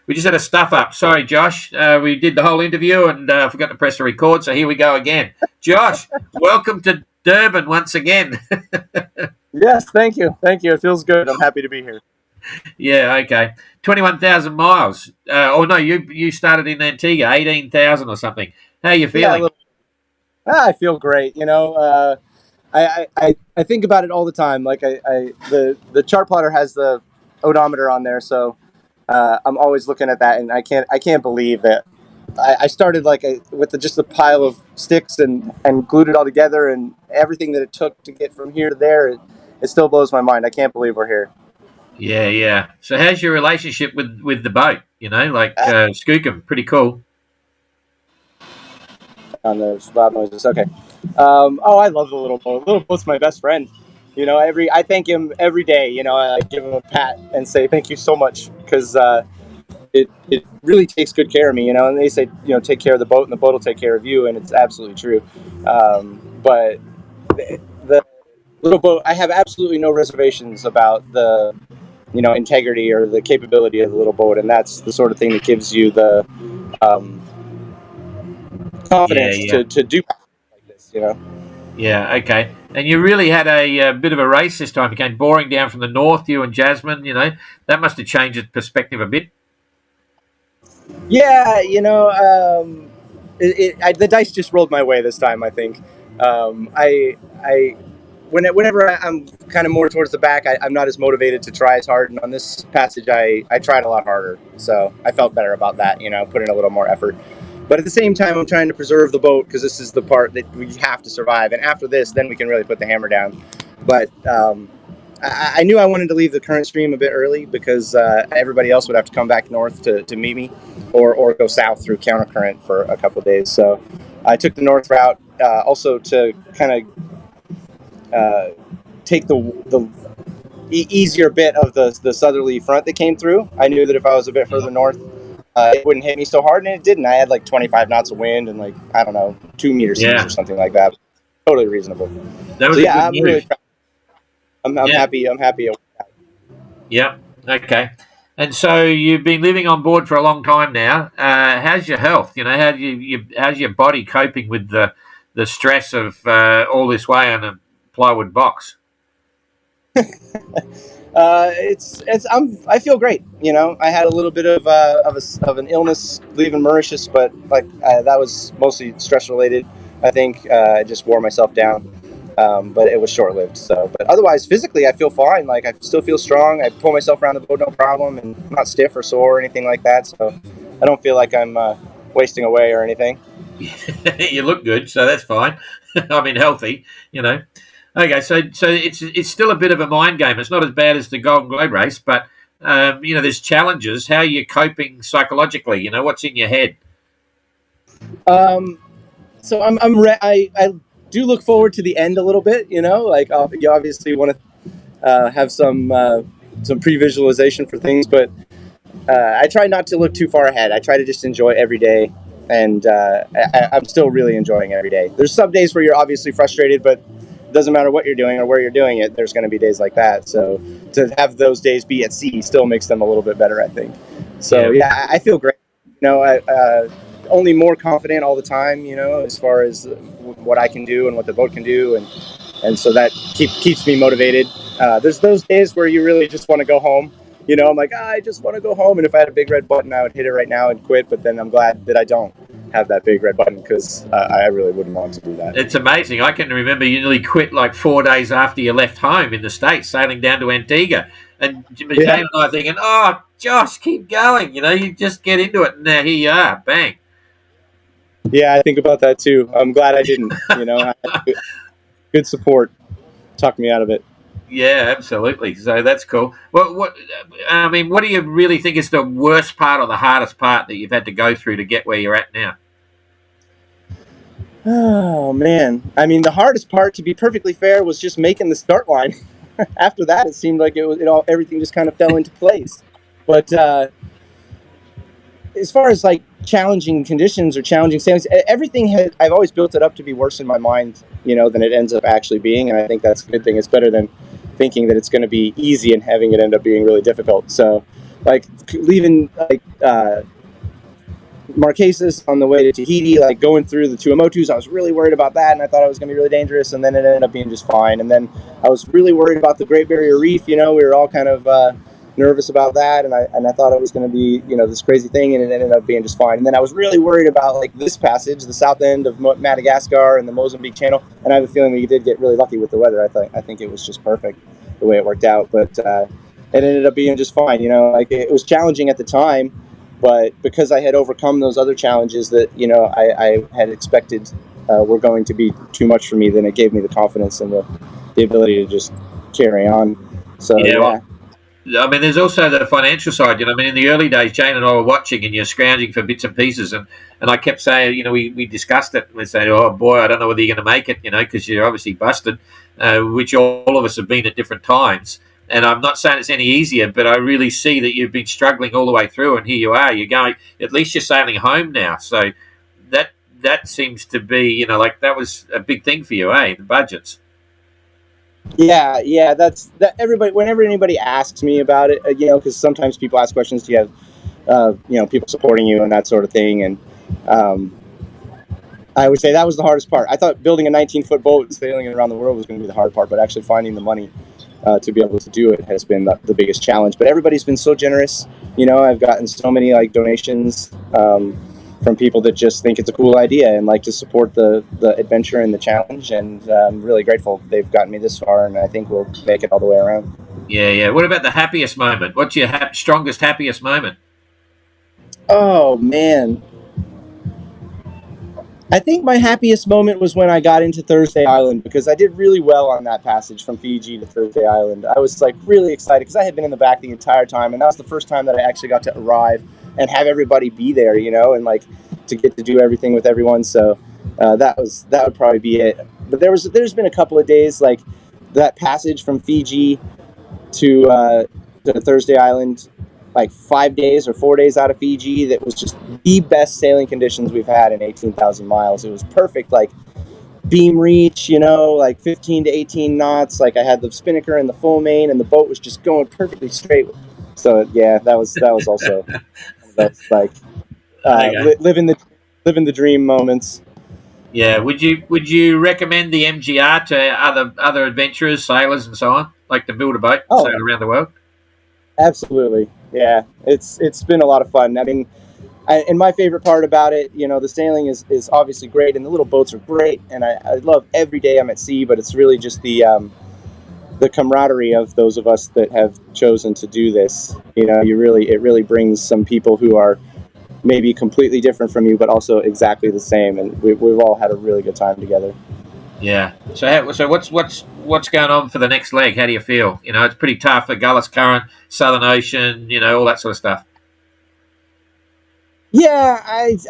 We just had a stuff up. Sorry, Josh. We did the whole interview and forgot to press the record, so here we go again. Josh, welcome to Durban once again. Yes, thank you. Thank you. It feels good. I'm happy to be here. Yeah, okay. 21,000 miles. No, you started in Antigua, 18,000 or something. How are you feeling? I feel great. I think about it all the time. Like the chart plotter has the odometer on there, so I'm always looking at that, and I can't believe that I started with just a pile of sticks and glued it all together, and everything that it took to get from here to there. It still blows my mind. I can't believe we're here. Yeah, yeah. So how's your relationship with the boat? Skookum, pretty cool. On those loud noises. Okay. I love the little boat. Little boat's my best friend. I thank him every day. I give him a pat and say thank you so much because it really takes good care of me. And they say take care of the boat and the boat will take care of you, and it's absolutely true. But the little boat, I have absolutely no reservations about the integrity or the capability of the little boat, and that's the sort of thing that gives you the confidence to do like this. Yeah, okay. And you really had a bit of a race this time. You came boring down from the north, you and Jasmine. That must have changed the perspective a bit. Yeah, the dice just rolled my way this time. I think whenever I'm kind of more towards the back, I'm not as motivated to try as hard. And on this passage, I tried a lot harder, so I felt better about that. Put in a little more effort. But at the same time, I'm trying to preserve the boat because this is the part that we have to survive. And after this, then we can really put the hammer down. But I knew I wanted to leave the current stream a bit early because everybody else would have to come back north to meet me or go south through countercurrent for a couple of days. So I took the north route also to kind of take the easier bit of the southerly front that came through. I knew that if I was a bit further north, it wouldn't hit me so hard, and it didn't. I had 25 knots of wind and 2 meter seas or something like that. Totally reasonable. That was I'm really proud. I'm happy. I'm happy. Yeah. Okay. And so you've been living on board for a long time now. How's your health? How's your body coping with the stress of all this way on a plywood box? I feel great. I had a little bit of an illness leaving Mauritius, but that was mostly stress related. I think I just wore myself down, but it was short lived. So, but otherwise, physically, I feel fine. I still feel strong. I pull myself around the boat no problem, and I'm not stiff or sore or anything like that. So, I don't feel like I'm wasting away or anything. You look good, so that's fine. I mean, healthy. Okay, so it's still a bit of a mind game. It's not as bad as the Golden Globe race, but there's challenges. How are you coping psychologically? What's in your head? So I do look forward to the end a little bit. You obviously want to have some pre-visualization for things, but I try not to look too far ahead. I try to just enjoy every day, and I'm still really enjoying every day. There's some days where you're obviously frustrated, but it doesn't matter what you're doing or where you're doing it, there's going to be days like that. So to have those days be at sea still makes them a little bit better, I think. So yeah, I feel great. I only more confident all the time, as far as what I can do and what the boat can do. And so that keeps me motivated. There's those days where you really just want to go home. I'm like, I just want to go home. And if I had a big red button, I would hit it right now and quit. But then I'm glad that I don't have that big red button because I really wouldn't want to do that. It's amazing. I can remember you nearly quit 4 days after you left home in the States, sailing down to Antigua. And Jane and I thinking, oh, Josh, keep going. You just get into it. And now here you are. Bang. Yeah, I think about that too. I'm glad I didn't. I had good support talked me out of it. Yeah, absolutely. So that's cool. What do you really think is the worst part or the hardest part that you've had to go through to get where you're at now? Oh man, the hardest part, to be perfectly fair, was just making the start line. After that, it seemed like everything just kind of fell into place. But as far as challenging conditions or challenging sailings, everything I've always built it up to be worse in my mind, than it ends up actually being, and I think that's a good thing. It's better than thinking that it's going to be easy and having it end up being really difficult. So like leaving like Marquesas on the way to Tahiti, like going through the Tuamotus. I was really worried about that, and I thought it was going to be really dangerous, and then it ended up being just fine. And then I was really worried about the Great Barrier Reef. You know, we were all kind of nervous about that, and I thought it was going to be, you know, this crazy thing, and it ended up being just fine. And then I was really worried about like this passage, the south end of Madagascar and the Mozambique Channel, and I have a feeling we did get really lucky with the weather. I think it was just perfect the way it worked out, but it ended up being just fine. You know, like it was challenging at the time, but because I had overcome those other challenges that, you know, I had expected were going to be too much for me, then it gave me the confidence and the ability to just carry on. So Yeah, yeah. well, I mean, there's also the financial side. You know, I mean, in the early days, Jane and I were watching, and you're scrounging for bits and pieces, and I kept saying, you know, we discussed it. We said, oh boy, I don't know whether you're going to make it, you know, because you're obviously busted, which all of us have been at different times. And I'm not saying it's any easier, but I really see that you've been struggling all the way through, and here you are. You're going. At least you're sailing home now, so that seems to be, you know, like that was a big thing for you, eh? The budgets. Yeah, that's that. Everybody, whenever anybody asks me about it, you know, because sometimes people ask questions, do you have, you know, people supporting you and that sort of thing, and um, I would say that was the hardest part. I thought building a 19-foot boat and sailing it around the world was going to be the hard part, but actually finding the money to be able to do it has been the biggest challenge. But everybody's been so generous. You know, I've gotten so many like donations from people that just think it's a cool idea and like to support the adventure and the challenge. And I'm really grateful they've gotten me this far, and I think we'll make it all the way around. Yeah, yeah. What about the happiest moment? What's your strongest, happiest moment? Oh man, I think my happiest moment was when I got into Thursday Island, because I did really well on that passage from Fiji to Thursday Island. I was like really excited because I had been in the back the entire time, and that was the first time that I actually got to arrive and have everybody be there, you know, and like to get to do everything with everyone. So that would probably be it. But there's been a couple of days like that passage from Fiji to Thursday Island, like 5 days or 4 days out of Fiji, that was just the best sailing conditions we've had in 18,000 miles. It was perfect, like beam reach, you know, like 15 to 18 knots. Like I had the spinnaker and the full main, and the boat was just going perfectly straight. So yeah, that was also that's like Okay. living the dream moments. Yeah. Would you recommend the MGR to other adventurers, sailors, and so on, like to build a boat and Oh, sail around the world? absolutely. Yeah, it's been a lot of fun. I mean, and my favorite part about it, you know, the sailing is obviously great, and the little boats are great, and I love every day I'm at sea. But it's really just the camaraderie of those of us that have chosen to do this. You know, it really brings some people who are maybe completely different from you, but also exactly the same, and we've all had a really good time together. Yeah. So what's going on for the next leg? How do you feel? You know, it's pretty tough. The Gullis Current, Southern Ocean, you know, all that sort of stuff. Yeah,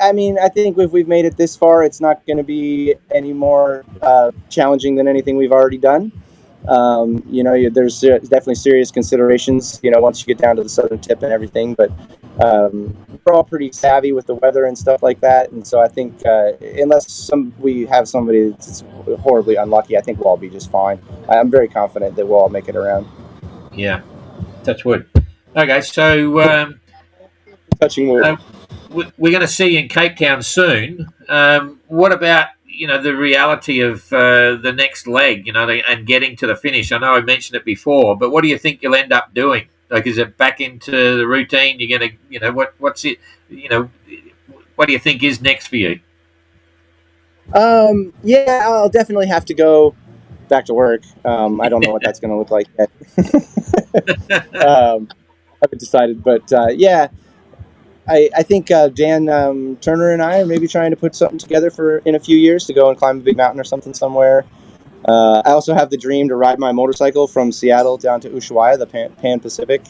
I mean, I think if we've made it this far, it's not going to be any more challenging than anything we've already done. You know, there's definitely serious considerations, you know, once you get down to the southern tip and everything, but we're all pretty savvy with the weather and stuff like that. And so I think unless we have somebody that's horribly unlucky, I think we'll all be just fine. I'm very confident that we'll all make it around. Yeah. Touch wood. Okay. So Touching wood. we're going to see you in Cape Town soon. What about, you know, the reality of the next leg, you know, and getting to the finish? I know I mentioned it before, but what do you think you'll end up doing? Like, is it back into the routine? You're going to, you know, what's it, you know, what do you think is next for you? Yeah, I'll definitely have to go back to work. I don't know what that's going to look like yet. I haven't decided, but yeah, I think Dan Turner and I are maybe trying to put something together for in a few years to go and climb a big mountain or something somewhere. I also have the dream to ride my motorcycle from Seattle down to Ushuaia, the Pan Pacific.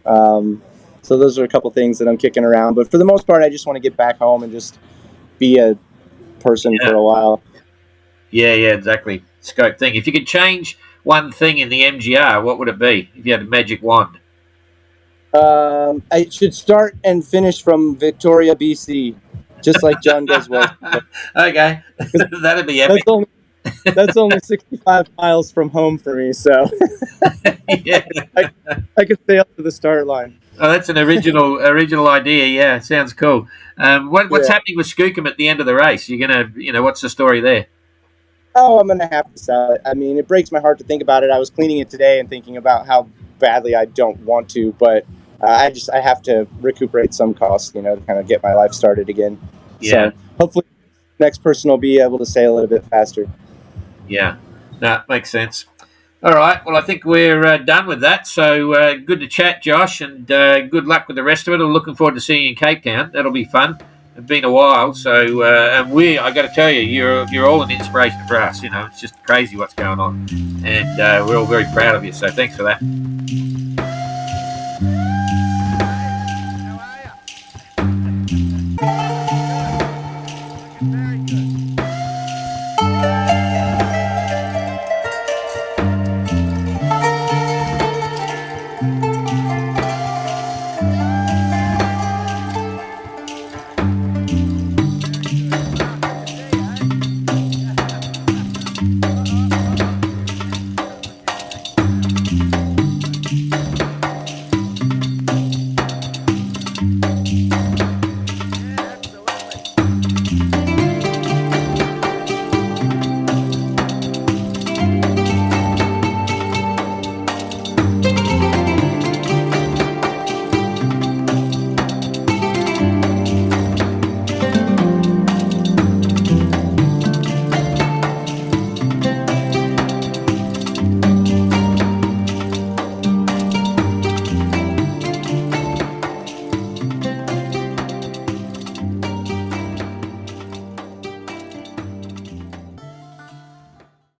So those are a couple things that I'm kicking around. But for the most part, I just want to get back home and just be a person for Yeah. a while. Yeah, exactly. Scope thing. If you could change one thing in the MGR, what would it be if you had a magic wand? I should start and finish from Victoria, BC, just like John Guswell. Okay, that'd be epic. That's only that's only 65 miles from home for me, so Yeah. I could stay up to the start line. Oh, that's an original idea. Yeah, sounds cool. What's Yeah. happening with Skookum at the end of the race? You're gonna, what's the story there? Oh, I'm gonna have to sell it. I mean, it breaks my heart to think about it. I was cleaning it today and thinking about how badly I don't want to, but I have to recuperate some costs, to kind of get my life started again. Yeah, So hopefully, next person will be able to sail it a bit faster. yeah, no, makes sense. All right, well, I think we're done with that. So good to chat, Josh, and good luck with the rest of it. I'm looking forward to seeing you in Cape Town. That'll be fun. It's been a while, so and I got to tell you, you're all an inspiration for us. It's just crazy what's going on, and we're all very proud of you. So thanks for that.